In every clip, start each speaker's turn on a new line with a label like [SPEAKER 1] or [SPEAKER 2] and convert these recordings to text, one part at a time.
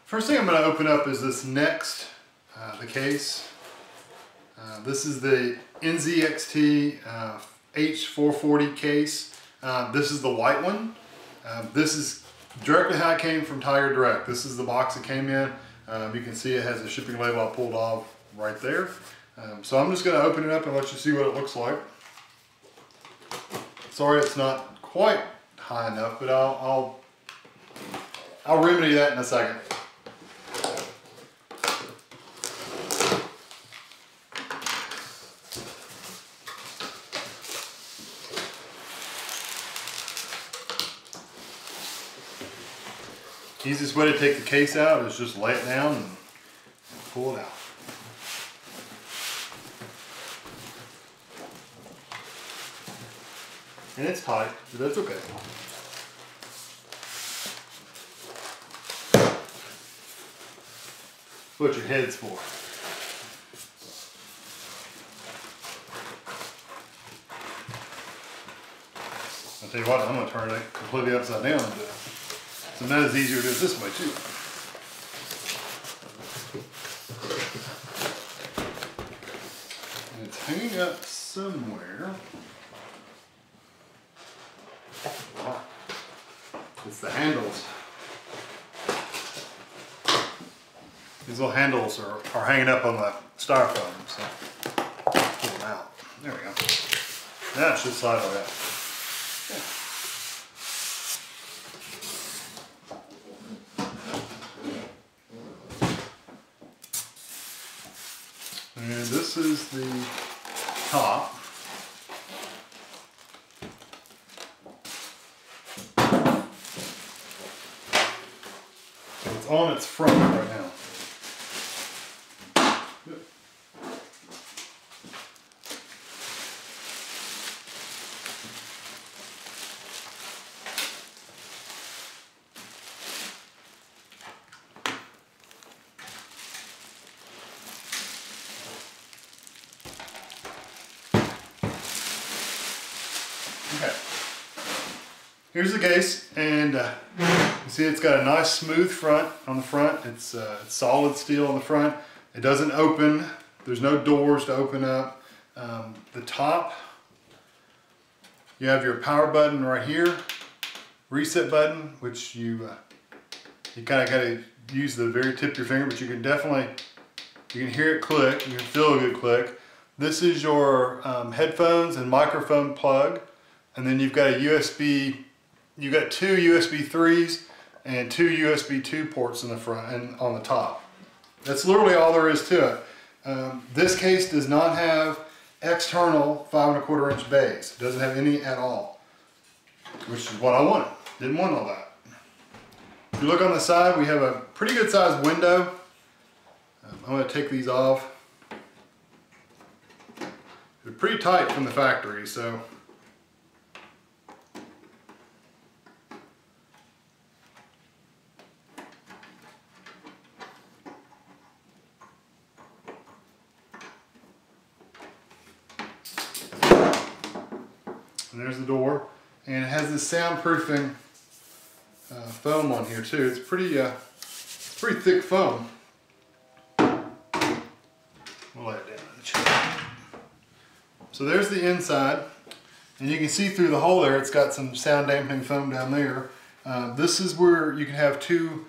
[SPEAKER 1] First thing I'm going to open up is this next, the case. This is the NZXT H440 case. This is the white one. This is directly how it came from Tiger Direct. This is the box it came in. You can see it has a shipping label I pulled off right there. So I'm just going to open it up and let you see what it looks like. Sorry it's not quite high enough, but I'll remedy that in a second. Easiest way to take the case out is just lay it down and pull it out. And it's tight, but that's okay. That's what your head's for. I'll tell you what, I'm going to turn it completely upside down and do it. Sometimes it's easier to do it this way too. And it's hanging up somewhere. It's the handles. These little handles are hanging up on the styrofoam, so pull them out. There we go. Now it should slide like that. Yeah. And this is the top. So it's on its front right now. Okay, here's the case, and you see it's got a nice smooth front on the front. It's solid steel on the front. It doesn't open. There's no doors to open up. The top, you have your power button right here, reset button, which you kind of got to use the very tip of your finger, but you can hear it click. You can feel a good click. This is your headphones and microphone plug. And then you've got a USB, you've got two USB 3s and two USB 2 ports in the front and on the top. That's literally all there is to it. This case does not have external 5 1/4 inch bays. It doesn't have any at all, which is what I wanted. Didn't want all that. If you look on the side, we have a pretty good sized window. I'm going to take these off. They're pretty tight from the factory, so. And there's the door, and it has this soundproofing foam on here too. It's pretty thick foam. We'll lay it down in the chair. So there's the inside, and you can see through the hole there. It's got some sound dampening foam down there. This is where you can have two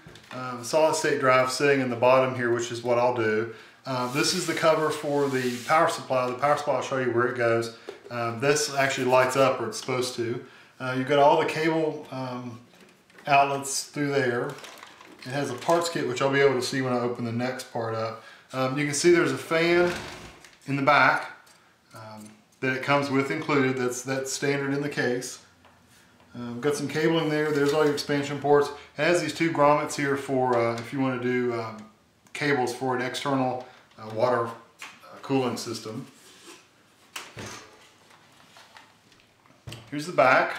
[SPEAKER 1] solid state drives sitting in the bottom here, which is what I'll do. This is the cover for the power supply. The power supply, I'll show you where it goes. This actually lights up, or it's supposed to. You've got all the cable outlets through there. It has a parts kit, which I'll be able to see when I open the next part up. You can see there's a fan in the back that it comes with included. That's standard in the case. Got some cabling there. There's all your expansion ports. It has these two grommets here for if you want to do cables for an external water cooling system. Here's the back.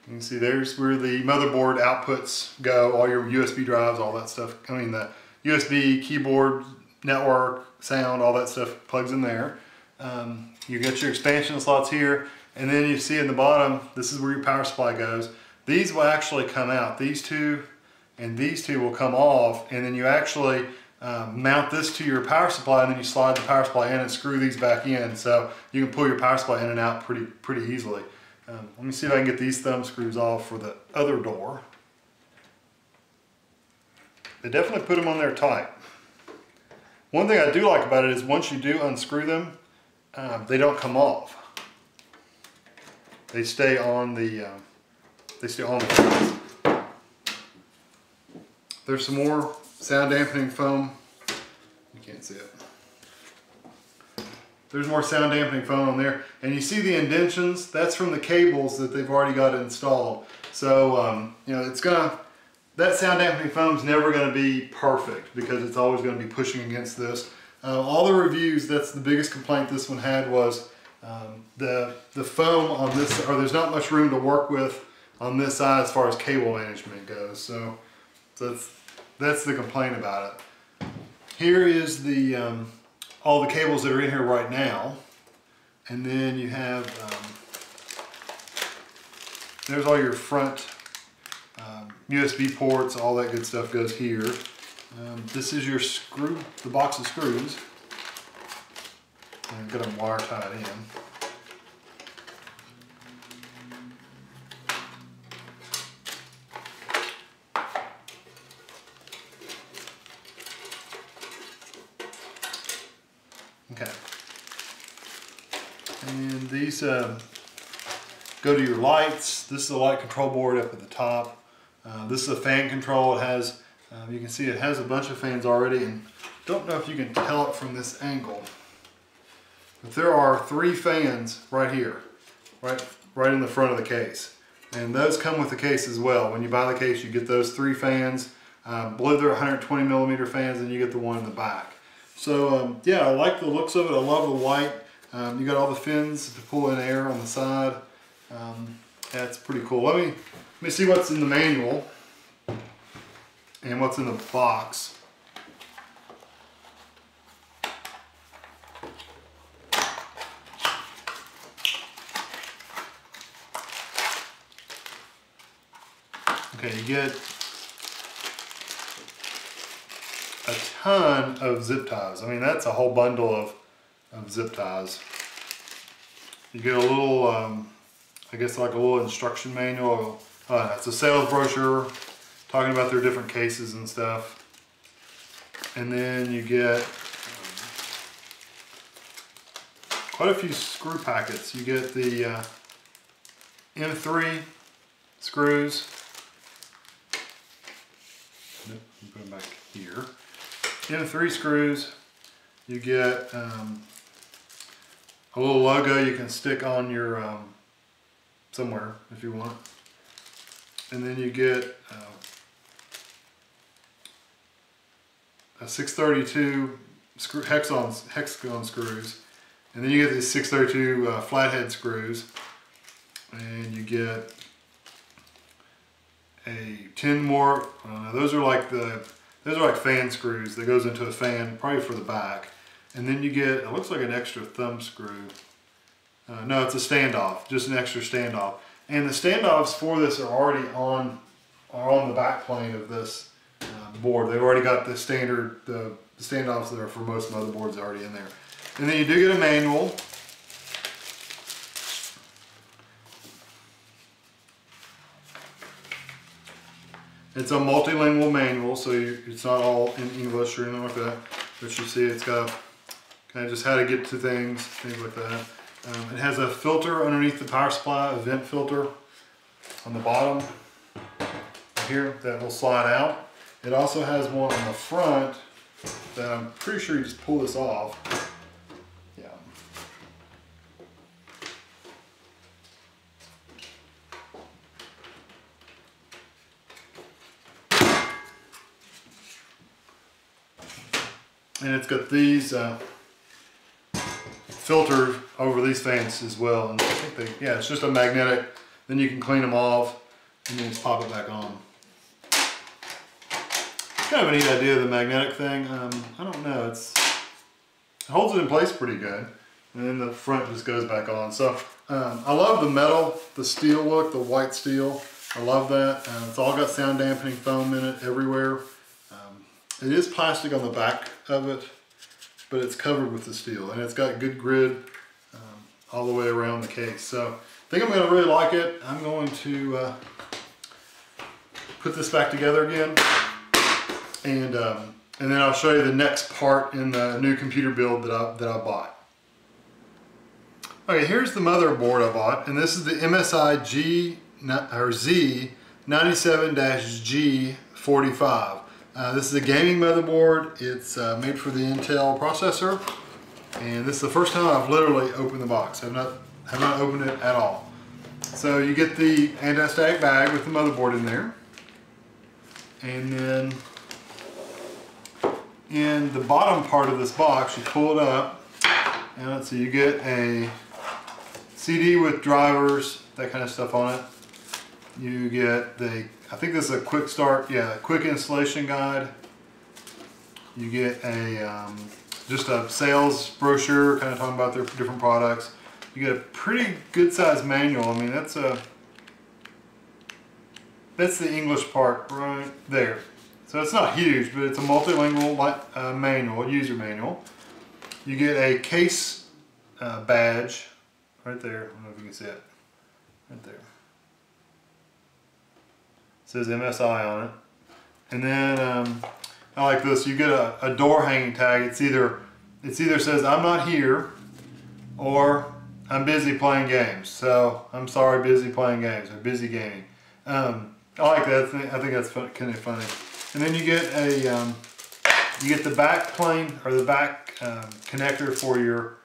[SPEAKER 1] You can see there's where the motherboard outputs go, all your USB drives, all that stuff. I mean the USB, keyboard, network, sound, all that stuff plugs in there. You get your expansion slots here. And then you see in the bottom, this is where your power supply goes. These will actually come out. These two and these two will come off, and then you actually mount this to your power supply, and then you slide the power supply in and screw these back in, so you can pull your power supply in and out pretty easily. Let me see if I can get these thumb screws off for the other door. They definitely put them on there tight. One thing I do like about it is once you do unscrew them, they don't come off. They stay on the frames. There's some more sound dampening foam. You can't see it. There's more sound dampening foam on there. And you see the indentions? That's from the cables that they've already got installed. So, you know, that sound dampening foam is never going to be perfect because it's always going to be pushing against this. All the reviews, that's the biggest complaint this one had was the foam on this, or there's not much room to work with on this side as far as cable management goes. So that's the complaint about it. Here is the all the cables that are in here right now, and then you have there's all your front USB ports, all that good stuff goes here. This is your screw, the box of screws. And I've got them wire tied in. Okay. And these go to your lights. This is a light control board up at the top. This is a fan control. It has, you can see it has a bunch of fans already, and don't know if you can tell it from this angle, but there are 3 fans right here, right in the front of the case. And those come with the case as well. When you buy the case, you get those 3 fans. I believe they're 120 millimeter fans, and you get the one in the back. So yeah, I like the looks of it. I love the white. You got all the fins to pull in air on the side. That's pretty cool. Let me see what's in the manual and what's in the box. Okay, you get a ton of zip ties. I mean, that's a whole bundle of zip ties. You get a little, I guess like a little instruction manual. It's a sales brochure talking about their different cases and stuff. And then you get quite a few screw packets. You get the M3 screws. Let me put them back here. M3 screws. You get a little logo you can stick on your somewhere if you want. And then you get a 632 hexagon screws, and then you get these 632 flathead screws, and you get a 10 more. Those are like fan screws that goes into a fan, probably for the back. And then you get, it looks like an extra thumb screw. No, it's a standoff, just an extra standoff. And the standoffs for this are already on the back plane of this board. They've already got the standard, the standoffs that are for most motherboards already in there. And then you do get a manual. It's a multilingual manual, so it's not all in English or anything like that. But you see it's got kind of just how to get to things like that. It has a filter underneath the power supply, a vent filter on the bottom here that will slide out. It also has one on the front that I'm pretty sure you just pull this off. Yeah. And it's got these filter over these fans as well, and I think yeah, it's just a magnetic. Then you can clean them off and then just pop it back on. Kind of a neat idea, the magnetic thing. I don't know, it holds it in place pretty good, and then the front just goes back on. So I love the metal, the steel look, the white steel. I love that. It's all got sound dampening foam in it everywhere. It is plastic on the back of it, but it's covered with the steel, and it's got good grid all the way around the case. So I think I'm going to really like it. I'm going to put this back together again, and then I'll show you the next part in the new computer build that I bought. Okay, here's the motherboard I bought, and this is the MSI Z97-G45. This is a gaming motherboard. It's made for the Intel processor, and this is the first time I've literally opened the box. I've not opened it at all. So you get the anti-static bag with the motherboard in there, and then in the bottom part of this box, you pull it up, and let's see, you get a CD with drivers, that kind of stuff on it. You get I think this is a quick start, yeah, quick installation guide. You get a just a sales brochure, kind of talking about their different products. You get a pretty good sized manual. I mean, that's the English part right there. So it's not huge, but it's a multilingual manual, user manual. You get a case badge right there. I don't know if you can see it. Right there. It says MSI on it. And then I like this. You get a door hanging tag. It either says I'm not here, or I'm busy playing games. So I'm sorry, busy playing games, or busy gaming. I like that. I think that's kind of funny. And then you get the back plane, or the back connector for your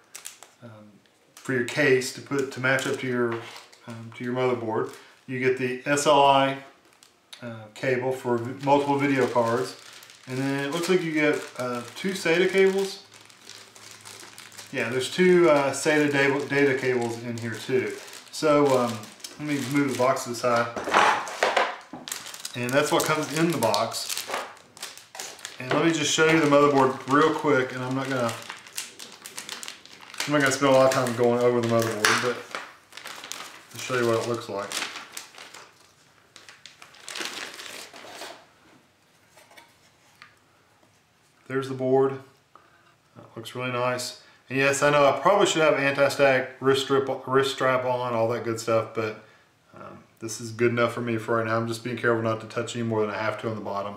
[SPEAKER 1] case to match up to your motherboard. You get the SLI cable for multiple video cards, and then it looks like you get 2 SATA cables. Yeah, there's 2 SATA data cables in here too. So let me move the box to the side, and that's what comes in the box. And let me just show you the motherboard real quick, and I'm not gonna spend a lot of time going over the motherboard, but I'll show you what it looks like. There's the board. It looks really nice. And yes, I know I probably should have anti-static wrist strap on, all that good stuff, but this is good enough for me for right now. I'm just being careful not to touch any more than I have to on the bottom.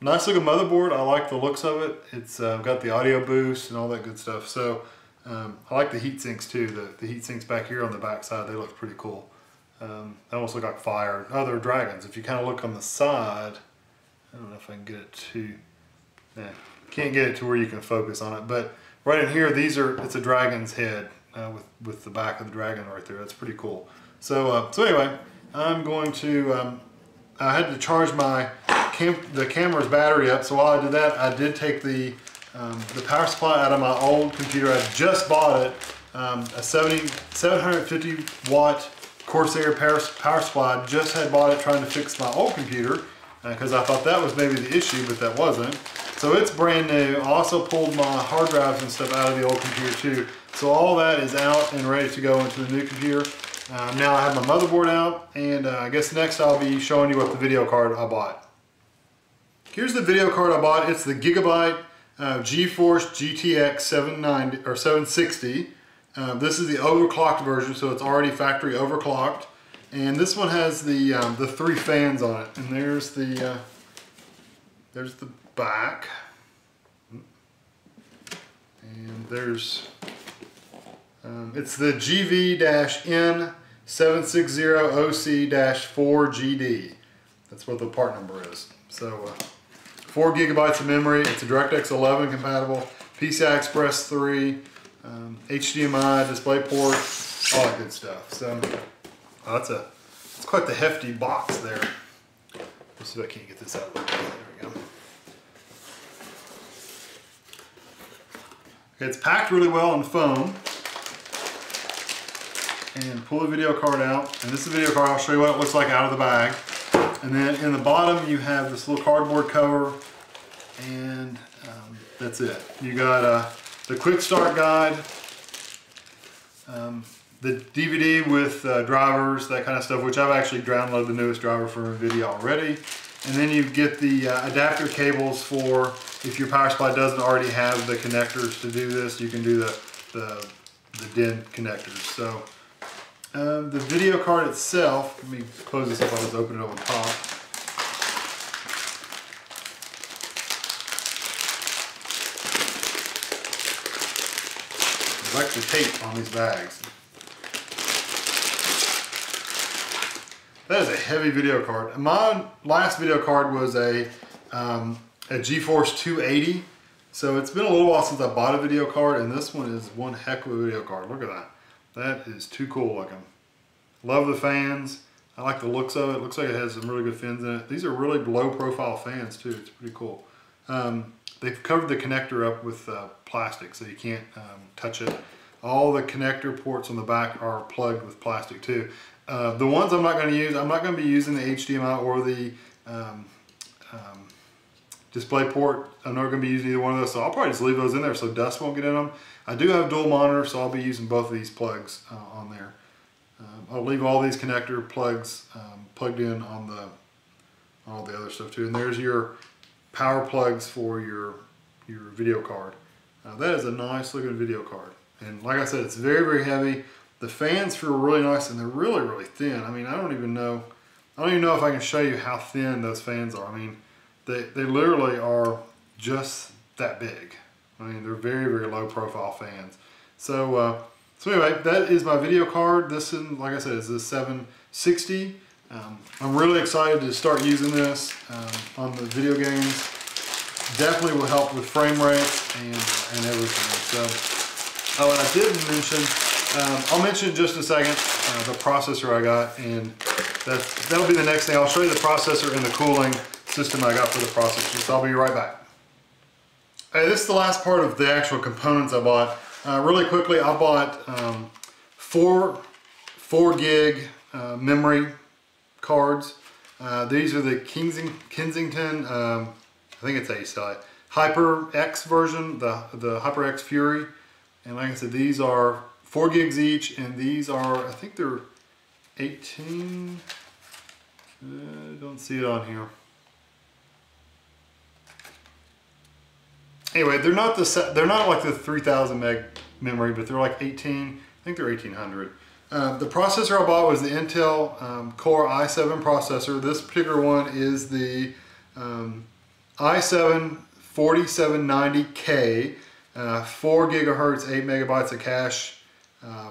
[SPEAKER 1] Nice looking motherboard. I like the looks of it. It's got the audio boost and all that good stuff. So I like the heat sinks too. The heat sinks back here on the back side, they look pretty cool. They almost look like fire. Oh, they're dragons. If you kind of look on the side, I don't know if I can get it to, can't get it to where you can focus on it. But right in here, it's a dragon's head with the back of the dragon right there. That's pretty cool. So anyway, I'm going to, I had to charge the camera's battery up, so while I did that, I did take the power supply out of my old computer. I just bought it, a 750 watt Corsair power supply. Just had bought it trying to fix my old computer because I thought that was maybe the issue, but that wasn't. So it's brand new. I also pulled my hard drives and stuff out of the old computer too. So all that is out and ready to go into the new computer. Now I have my motherboard out, and I guess next I'll be showing you what the video card I bought. Here's the video card I bought. It's the GIGABYTE GeForce GTX 760. This is the overclocked version, so it's already factory overclocked. And this one has the 3 fans on it. And there's the back. And there's it's the GV-N760OC-4GD. That's what the part number is. So 4 gigabytes of memory. It's a DirectX 11 compatible, PCI-Express 3, HDMI, DisplayPort, all that good stuff. So it's quite the hefty box there. Let's see if I can't get this out. There we go. It's packed really well in foam. And pull the video card out. And this is the video card. I'll show you what it looks like out of the bag. And then in the bottom you have this little cardboard cover, and that's it. You got the quick start guide, the DVD with drivers, that kind of stuff, which I've actually downloaded the newest driver from NVIDIA already. And then you get the adapter cables for if your power supply doesn't already have the connectors to do this, you can do the DIMM connectors. So the video card itself, let me close this up, I'll just open it up on top. There's actually tape on these bags. That is a heavy video card. My last video card was a GeForce 280. So it's been a little while since I bought a video card, and this one is one heck of a video card. Look at that. That is too cool looking. Love the fans. I like the looks of it. It looks like it has some really good fins in it. These are really low profile fans too. It's pretty cool. They've covered the connector up with plastic so you can't touch it. All the connector ports on the back are plugged with plastic too. The ones I'm not going to use, I'm not going to be using the HDMI or the display port. I'm not going to be using either one of those, so I'll probably just leave those in there so dust won't get in them. I do have dual monitors, so I'll be using both of these plugs on there. I'll leave all these connector plugs plugged in on all the other stuff too. And there's your power plugs for your video card. That is a nice looking video card. And like I said, it's very, very heavy. The fans feel really nice, and they're really, really thin. I mean, I don't even know if I can show you how thin those fans are. I mean, they literally are just that big. I mean, they're very, very low profile fans. So anyway, that is my video card. This is, like I said, is the 760. I'm really excited to start using this on the video games. Definitely will help with frame rates and everything. So, what I didn't mention, I'll mention in just a second the processor I got, and that'll be the next thing. I'll show you the processor and the cooling system I got for the processor, so I'll be right back. Hey, this is the last part of the actual components I bought. Really quickly, I bought 4 gig memory cards. These are the Kingston, I think it's how you say it, HyperX version, the HyperX Fury. And like I said, these are 4 gigs each, and these are, I think they're 18, don't see it on here. Anyway, they're not like the 3000 meg memory, but they're like 18, I think they're 1800. The processor I bought was the Intel Core i7 processor. This particular one is the i7 4790K, 4 gigahertz, 8 megabytes of cache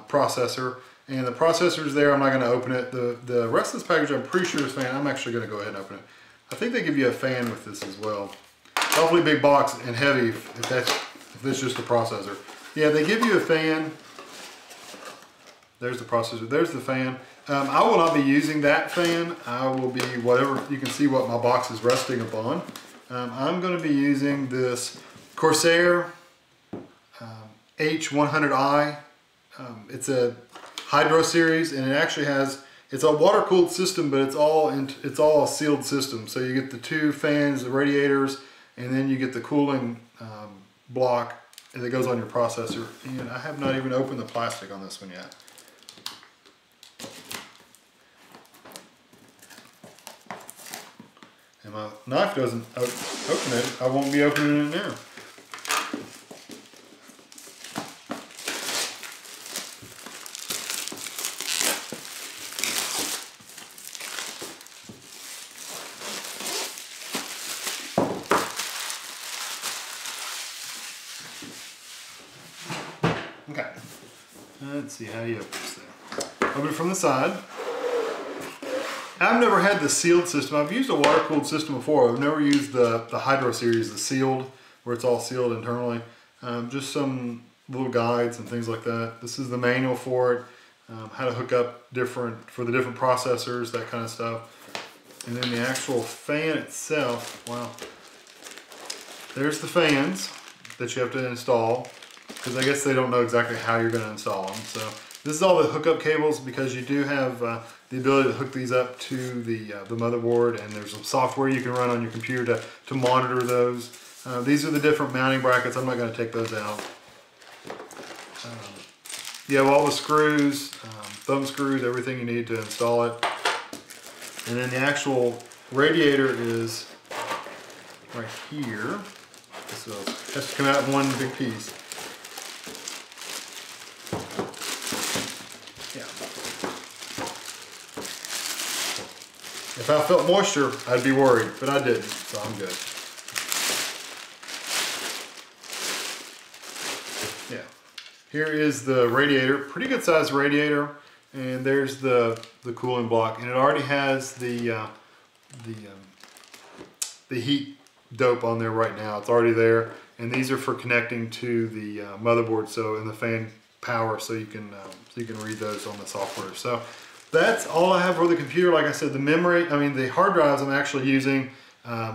[SPEAKER 1] processor. And the processor's there. I'm not going to open it. The rest of this package, I'm pretty sure is fan. I'm actually going to go ahead and open it. I think they give you a fan with this as well. Hopefully big box and heavy if that's just the processor. Yeah, they give you a fan. There's the processor. There's the fan. I will not be using that fan. I will be whatever. You can see what my box is resting upon. I'm going to be using this Corsair H100i. It's a Hydro series, and it actually has, it's a water cooled system, but it's all a sealed system. So you get the 2 fans, the radiators, and then you get the cooling block that goes on your processor. And I have not even opened the plastic on this one yet. And my knife doesn't open it. I won't be opening it now. Okay, let's see how you open this thing. Open it from the side. I've never had the sealed system. I've used a water-cooled system before. I've never used the Hydro series, the sealed, where it's all sealed internally. Just some little guides and things like that. This is the manual for it, how to hook up for the different processors, that kind of stuff. And then the actual fan itself, wow. There's the fans that you have to install, because I guess they don't know exactly how you're going to install them. So this is all the hookup cables, because you do have the ability to hook these up to the motherboard, and there's some software you can run on your computer to monitor those. These are the different mounting brackets. I'm not going to take those out. You have all the screws, thumb screws, everything you need to install it. And then the actual radiator is right here. So it has to come out in one big piece. Yeah. If I felt moisture, I'd be worried, but I didn't, so I'm good. Yeah. Here is the radiator, pretty good sized radiator, and there's the cooling block, and it already has the heat dope on there right now. It's already there, and these are for connecting to the motherboard, so in the fan power, so you can read those on the software. So that's all I have for the computer. Like I said, the memory, the hard drives I'm actually using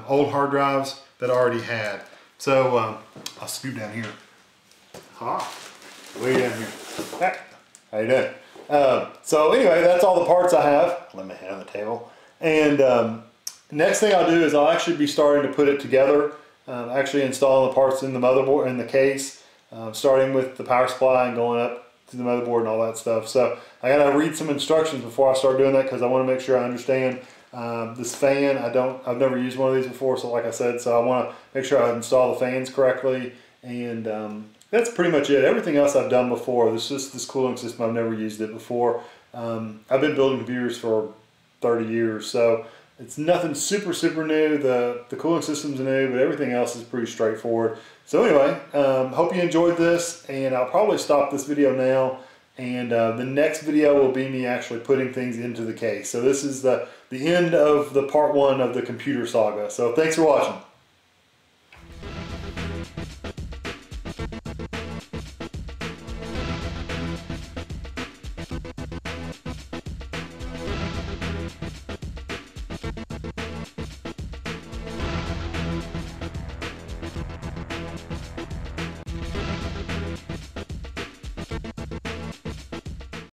[SPEAKER 1] old hard drives that I already had. So I'll scoot down here. Way down here. Hey, how you doing? So anyway, that's all the parts I have. Let me hand on the table. And next thing I'll do is I'll actually be starting to put it together, actually installing the parts in the motherboard, in the case, starting with the power supply and going up to the motherboard and all that stuff. So I gotta read some instructions before I start doing that, because I want to make sure I understand this fan. I've never used one of these before, so like I said, so I want to make sure I install the fans correctly, and that's pretty much it. Everything else I've done before. This is this cooling system. I've never used it before. I've been building computers for 30 years, so it's nothing super new. The cooling system's new, but everything else is pretty straightforward. So anyway, hope you enjoyed this, and I'll probably stop this video now, and the next video will be me actually putting things into the case. So this is the end of the part 1 of the computer saga. So thanks for watching.